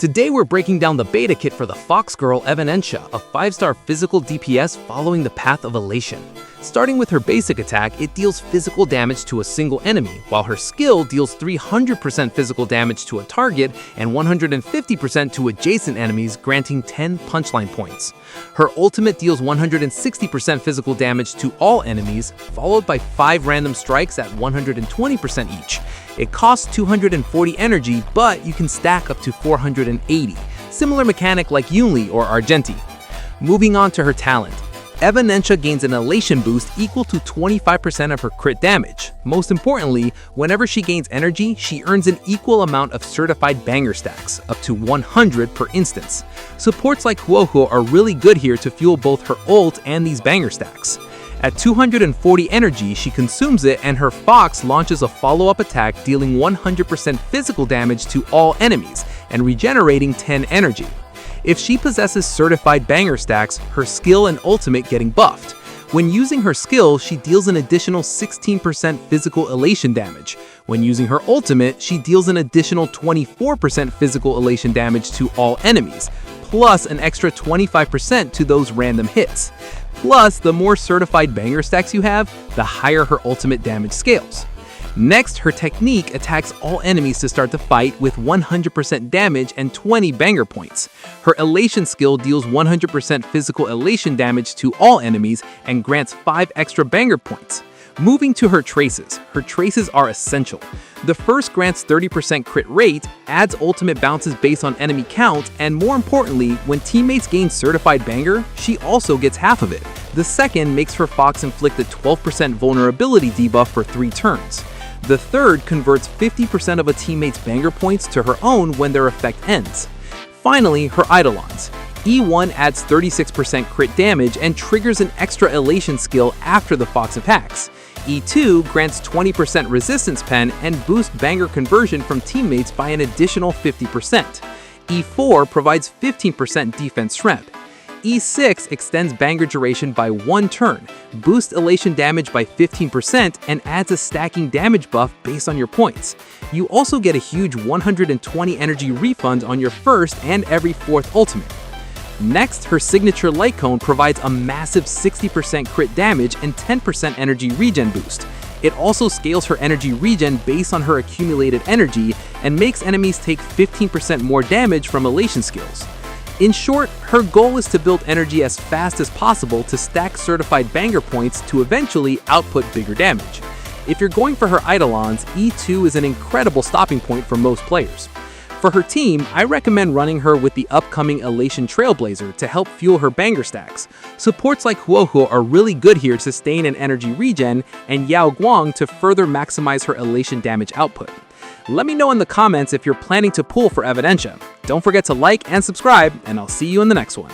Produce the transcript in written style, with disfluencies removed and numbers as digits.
Today we're breaking down the beta kit for the Foxgirl Evanescia, a 5-star physical DPS following the Path of Elation. Starting with her basic attack, it deals physical damage to a single enemy, while her skill deals 300% physical damage to a target and 150% to adjacent enemies, granting 10 punchline points. Her ultimate deals 160% physical damage to all enemies, followed by 5 random strikes at 120% each. It costs 240 energy, but you can stack up to 480. Similar mechanic like Yunli or Argenti. Moving on to her talent. Evanescia gains an elation boost equal to 25% of her crit damage. Most importantly, whenever she gains energy, she earns an equal amount of certified banger stacks, up to 100 per instance. Supports like Huohuo are really good here to fuel both her ult and these banger stacks. At 240 energy, she consumes it and her Fox launches a follow-up attack dealing 100% physical damage to all enemies and regenerating 10 energy. If she possesses certified banger stacks, her skill and ultimate getting buffed. When using her skill, she deals an additional 16% physical elation damage. When using her ultimate, she deals an additional 24% physical elation damage to all enemies, plus an extra 25% to those random hits. Plus, the more certified banger stacks you have, the higher her ultimate damage scales. Next, her technique attacks all enemies to start the fight with 100% damage and 20 banger points. Her elation skill deals 100% physical elation damage to all enemies and grants 5 extra banger points. Moving to her traces. Her traces are essential. The first grants 30% crit rate, adds ultimate bounces based on enemy count, and more importantly, when teammates gain certified banger, she also gets half of it. The second makes her Fox inflict a 12% vulnerability debuff for 3 turns. The third converts 50% of a teammate's banger points to her own when their effect ends. Finally, her eidolons. E1 adds 36% crit damage and triggers an extra elation skill after the Fox attacks. E2 grants 20% resistance pen and boosts banger conversion from teammates by an additional 50%. E4 provides 15% defense ramp. E6 extends banger duration by 1 turn, boosts elation damage by 15%, and adds a stacking damage buff based on your points. You also get a huge 120 energy refund on your first and every 4th ultimate. Next, her signature light cone provides a massive 60% crit damage and 10% energy regen boost. It also scales her energy regen based on her accumulated energy and makes enemies take 15% more damage from elation skills. In short, her goal is to build energy as fast as possible to stack certified banger points to eventually output bigger damage. If you're going for her eidolons, E2 is an incredible stopping point for most players. For her team, I recommend running her with the upcoming Elation Trailblazer to help fuel her banger stacks. Supports like Huohuo are really good here to sustain an energy regen, and Yao Guang to further maximize her elation damage output. Let me know in the comments if you're planning to pull for Evanescia. Don't forget to like and subscribe, and I'll see you in the next one.